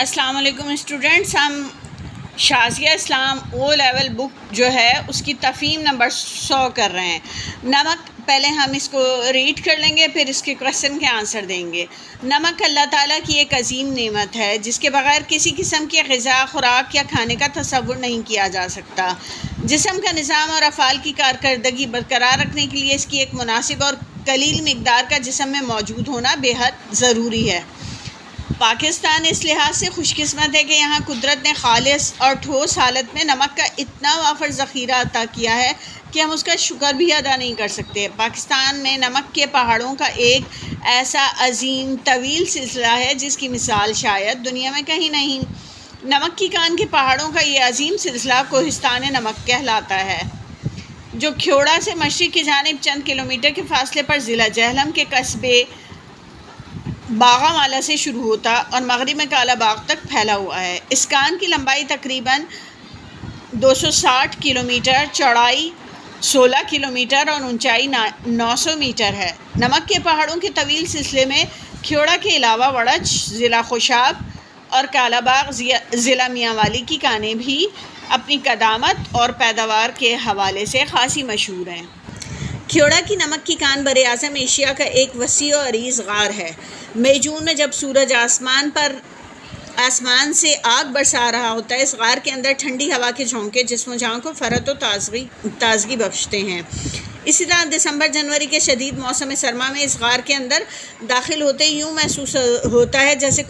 السلام علیکم اسٹوڈنٹس، ہم شازیہ اسلام او لیول بک جو ہے اس کی تفہیم نمبر 100 کر رہے ہیں۔ نمک پہلے ہم اس کو ریڈ کر لیں گے، پھر اس کے کویشچن کے آنسر دیں گے۔ نمک اللہ تعالیٰ کی ایک عظیم نعمت ہے جس کے بغیر کسی قسم کی غذا، خوراک یا کھانے کا تصور نہیں کیا جا سکتا۔ جسم کا نظام اور افعال کی کارکردگی برقرار رکھنے کے لیے اس کی ایک مناسب اور قلیل مقدار کا جسم میں موجود ہونا بے حد ضروری ہے۔ پاکستان اس لحاظ سے خوش قسمت ہے کہ یہاں قدرت نے خالص اور ٹھوس حالت میں نمک کا اتنا وافر ذخیرہ عطا کیا ہے کہ ہم اس کا شکر بھی ادا نہیں کر سکتے۔ پاکستان میں نمک کے پہاڑوں کا ایک ایسا عظیم طویل سلسلہ ہے جس کی مثال شاید دنیا میں کہیں نہیں۔ نمک کی کان کے پہاڑوں کا یہ عظیم سلسلہ کوہستان نمک کہلاتا ہے، جو کھیوڑا سے مشرق کی جانب چند کلومیٹر کے فاصلے پر ضلع جہلم کے قصبے باغا مالا سے شروع ہوتا اور مغرب میں کالا باغ تک پھیلا ہوا ہے۔ اس کان کی لمبائی تقریباً 260 کلومیٹر، چوڑائی 16 کلومیٹر اور اونچائی 900 میٹر ہے۔ نمک کے پہاڑوں کے طویل سلسلے میں کھیوڑا کے علاوہ وڑچ، ضلع خوشاب اور کالا باغ ضلع میاں والی کی کانیں بھی اپنی قدامت اور پیداوار کے حوالے سے خاصی مشہور ہیں۔ کھیوڑا کی نمک کی کان براعظم ایشیا کا ایک وسیع و عریض غار ہے۔ مئی جون میں جب سورج آسمان سے آگ برسا رہا ہوتا ہے، اس غار کے اندر ٹھنڈی ہوا کے جھونکے جسم و جان کو فرحت و تازگی بخشتے ہیں۔ اسی طرح دسمبر جنوری کے شدید موسم سرما میں اس غار کے اندر داخل ہوتے یوں محسوس ہوتا ہے جیسے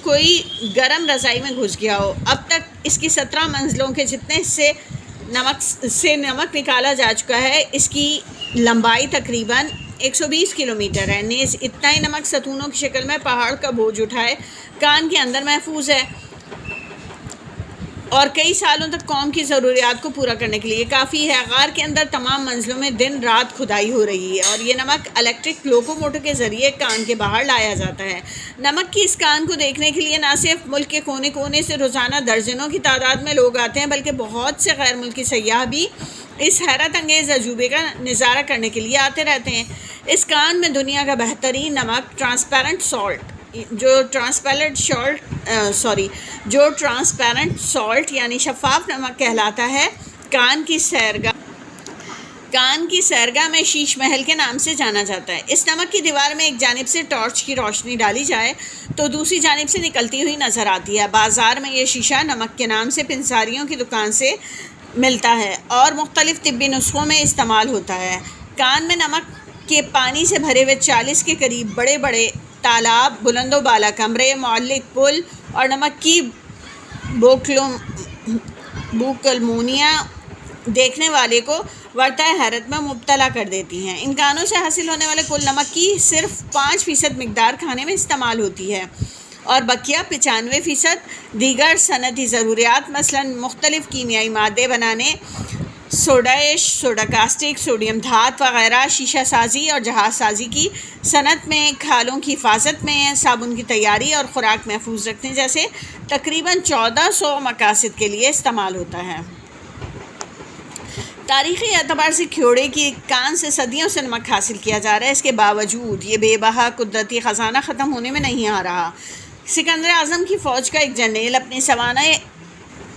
کوئی گرم رضائی میں گھس گیا ہو۔ اب تک اس کی 17 منزلوں کے جتنے حصے سے نمک نکالا جا چکا ہے، اس کی لمبائی تقریباً 120 کلومیٹر ہے۔ نیز اتنا ہی نمک ستونوں کی شکل میں پہاڑ کا بوجھ اٹھائے کان کے اندر محفوظ ہے اور کئی سالوں تک قوم کی ضروریات کو پورا کرنے کے لیے کافی ہے۔ غار کے اندر تمام منزلوں میں دن رات کھدائی ہو رہی ہے اور یہ نمک الیکٹرک لوکوموٹر کے ذریعے کان کے باہر لایا جاتا ہے۔ نمک کی اس کان کو دیکھنے کے لیے نہ صرف ملک کے کونے کونے سے روزانہ درجنوں کی تعداد میں لوگ آتے ہیں، بلکہ بہت سے غیر ملکی سیاح بھی اس حیرت انگیز عجوبے کا نظارہ کرنے کے لیے آتے رہتے ہیں۔ اس کان میں دنیا کا بہترین نمک جو ٹرانسپیرنٹ سالٹ یعنی شفاف نمک کہلاتا ہے، کان کی سیرگاہ میں شیش محل کے نام سے جانا جاتا ہے۔ اس نمک کی دیوار میں ایک جانب سے ٹارچ کی روشنی ڈالی جائے تو دوسری جانب سے نکلتی ہوئی نظر آتی ہے۔ بازار میں یہ شیشہ نمک کے نام سے پنساریوں کی دکان سے ملتا ہے اور مختلف طبی نسخوں میں استعمال ہوتا ہے۔ کان میں نمک کے پانی سے بھرے ہوئے 40 کے قریب بڑے بڑے تالاب، بلند و بالا کمرے، معلق پل اور نمک کی بوکلمونیاں دیکھنے والے کو ورطۂ حیرت میں مبتلا کر دیتی ہیں۔ ان کانوں سے حاصل ہونے والے کل نمک کی صرف 5% مقدار کھانے میں استعمال ہوتی ہے اور بقیہ 95% دیگر صنعتی ضروریات مثلاً مختلف کیمیائی مادے بنانے، سوڈا ایش، سوڈا کاسٹک، سوڈیم دھات وغیرہ، شیشہ سازی اور جہاز سازی کی صنعت میں، کھالوں کی حفاظت میں، صابن کی تیاری اور خوراک محفوظ رکھنے جیسے تقریباً 1400 مقاصد کے لیے استعمال ہوتا ہے۔ تاریخی اعتبار سے کھیوڑے کی کان سے صدیوں سے نمک حاصل کیا جا رہا ہے۔ اس کے باوجود یہ بے بہا قدرتی خزانہ ختم ہونے میں نہیں آ رہا۔ سکندر اعظم کی فوج کا ایک جرنیل اپنی سوانح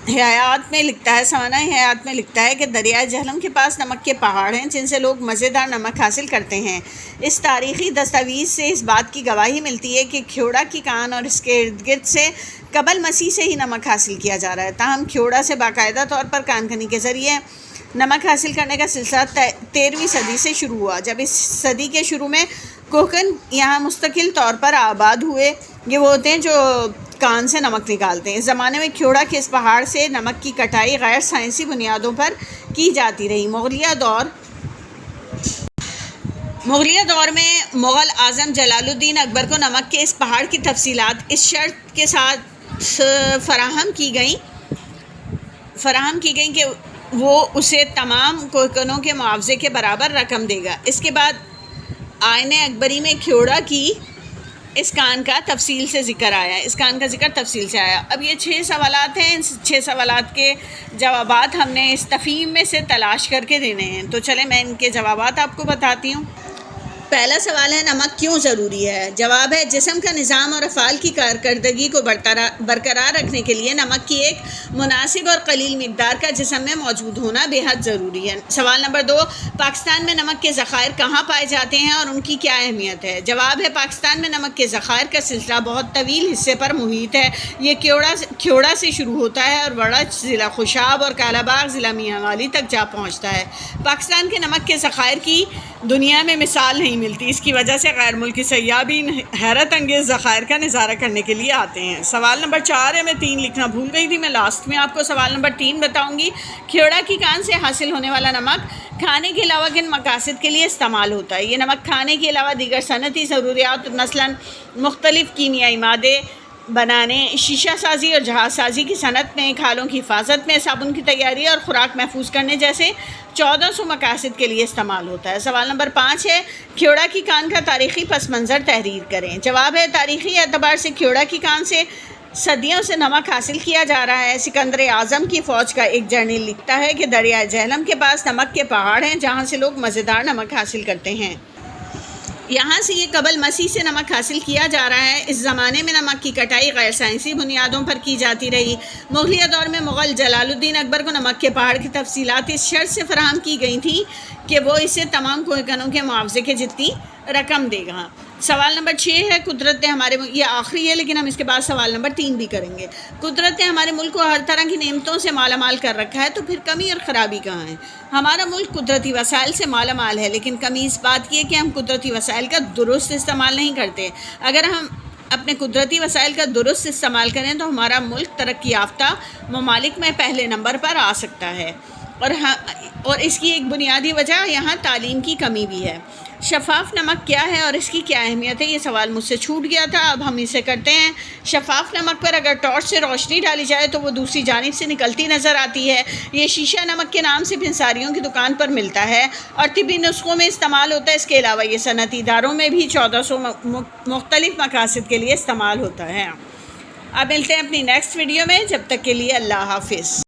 حیات میں لکھتا ہے کہ دریائے جہلم کے پاس نمک کے پہاڑ ہیں جن سے لوگ مزیدار نمک حاصل کرتے ہیں۔ اس تاریخی دستاویز سے اس بات کی گواہی ملتی ہے کہ کھیوڑا کی کان اور اس کے ارد گرد سے قبل مسیح سے ہی نمک حاصل کیا جا رہا ہے۔ تاہم کھیوڑا سے باقاعدہ طور پر کان کنی کے ذریعے نمک حاصل کرنے کا سلسلہ 13ویں صدی سے شروع ہوا، جب اس صدی کے شروع میں کوہکن یہاں مستقل طور پر آباد ہوئے۔ یہ وہ ہوتے ہیں جو کان سے نمک نکالتے ہیں۔ اس زمانے میں کھیوڑا کے اس پہاڑ سے نمک کی کٹائی غیر سائنسی بنیادوں پر کی جاتی رہی۔ مغلیہ دور میں مغل اعظم جلال الدین اکبر کو نمک کے اس پہاڑ کی تفصیلات اس شرط کے ساتھ فراہم کی گئیں کہ وہ اسے تمام کوہکنوں کے معاوضے کے برابر رقم دے گا۔ اس کے بعد آئین اکبری میں کھیوڑا کی اس کان کا تفصیل سے ذکر آیا۔ اب یہ 6 سوالات ہیں، ان 6 سوالات کے جوابات ہم نے اس تفہیم میں سے تلاش کر کے دینے ہیں، تو چلیں میں ان کے جوابات آپ کو بتاتی ہوں۔ پہلا سوال ہے نمک کیوں ضروری ہے؟ جواب ہے جسم کا نظام اور افعال کی کارکردگی کو برقرار رکھنے کے لیے نمک کی ایک مناسب اور قلیل مقدار کا جسم میں موجود ہونا بے حد ضروری ہے۔ سوال نمبر 2، پاکستان میں نمک کے ذخائر کہاں پائے جاتے ہیں اور ان کی کیا اہمیت ہے؟ جواب ہے پاکستان میں نمک کے ذخائر کا سلسلہ بہت طویل حصے پر محیط ہے۔ یہ کھیوڑا سے شروع ہوتا ہے اور وڑچ ضلع خوشاب اور کالا باغ ضلع میاں والی تک جا پہنچتا ہے۔ پاکستان کے نمک کے ذخائر کی دنیا میں مثال نہیں ملتی، اس کی وجہ سے غیر ملکی سیاح بھی حیرت انگیز ذخائر کا نظارہ کرنے کے لیے آتے ہیں۔ سوال نمبر 4 ہے، میں 3 لکھنا بھول گئی تھی، میں لاسٹ میں آپ کو سوال نمبر 3 بتاؤں گی۔ کھیوڑا کی کان سے حاصل ہونے والا نمک کھانے کے علاوہ کن مقاصد کے لیے استعمال ہوتا ہے؟ یہ نمک کھانے کے علاوہ دیگر صنعتی ضروریات مثلاً مختلف کیمیائی مادے بنانے، شیشہ سازی اور جہاز سازی کی صنعت میں، کھالوں کی حفاظت میں، صابن کی تیاری اور خوراک محفوظ کرنے جیسے 1400 مقاصد کے لیے استعمال ہوتا ہے۔ سوال نمبر 5 ہے، کھیوڑا کی کان کا تاریخی پس منظر تحریر کریں۔ جواب ہے تاریخی اعتبار سے کھیوڑا کی کان سے صدیوں سے نمک حاصل کیا جا رہا ہے۔ سکندر اعظم کی فوج کا ایک جرنیل لکھتا ہے کہ دریائے جہلم کے پاس نمک کے پہاڑ ہیں جہاں سے لوگ مزیدار نمک حاصل کرتے ہیں۔ یہاں سے یہ قبل مسیح سے نمک حاصل کیا جا رہا ہے۔ اس زمانے میں نمک کی کٹائی غیر سائنسی بنیادوں پر کی جاتی رہی۔ مغلیہ دور میں مغل جلال الدین اکبر کو نمک کے پہاڑ کی تفصیلات اس شرط سے فراہم کی گئی تھیں کہ وہ اسے تمام کوہکنوں کے معاوضے کے جتنی رقم دے گا۔ سوال نمبر 6 ہے، قدرت نے ہمارے یہ آخری ہے لیکن ہم اس کے بعد سوال نمبر 3 بھی کریں گے۔ قدرت نے ہمارے ملک کو ہر طرح کی نعمتوں سے مالا مال کر رکھا ہے، تو پھر کمی اور خرابی کہاں ہے؟ ہمارا ملک قدرتی وسائل سے مالا مال ہے، لیکن کمی اس بات کی ہے کہ ہم قدرتی وسائل کا درست استعمال نہیں کرتے۔ اگر ہم اپنے قدرتی وسائل کا درست استعمال کریں تو ہمارا ملک ترقی یافتہ ممالک میں پہلے نمبر پر آ سکتا ہے، اور اس کی ایک بنیادی وجہ یہاں تعلیم کی کمی بھی ہے۔ شفاف نمک کیا ہے اور اس کی کیا اہمیت ہے؟ یہ سوال مجھ سے چھوٹ گیا تھا، اب ہم اسے کرتے ہیں۔ شفاف نمک پر اگر ٹارچ سے روشنی ڈالی جائے تو وہ دوسری جانب سے نکلتی نظر آتی ہے۔ یہ شیشہ نمک کے نام سے پنساریوں کی دکان پر ملتا ہے اور طبی نسخوں میں استعمال ہوتا ہے۔ اس کے علاوہ یہ صنعتی اداروں میں بھی 1400 مختلف مقاصد کے لیے استعمال ہوتا ہے۔ اب ملتے ہیں اپنی نیکسٹ ویڈیو میں، جب تک کے لیے اللہ حافظ۔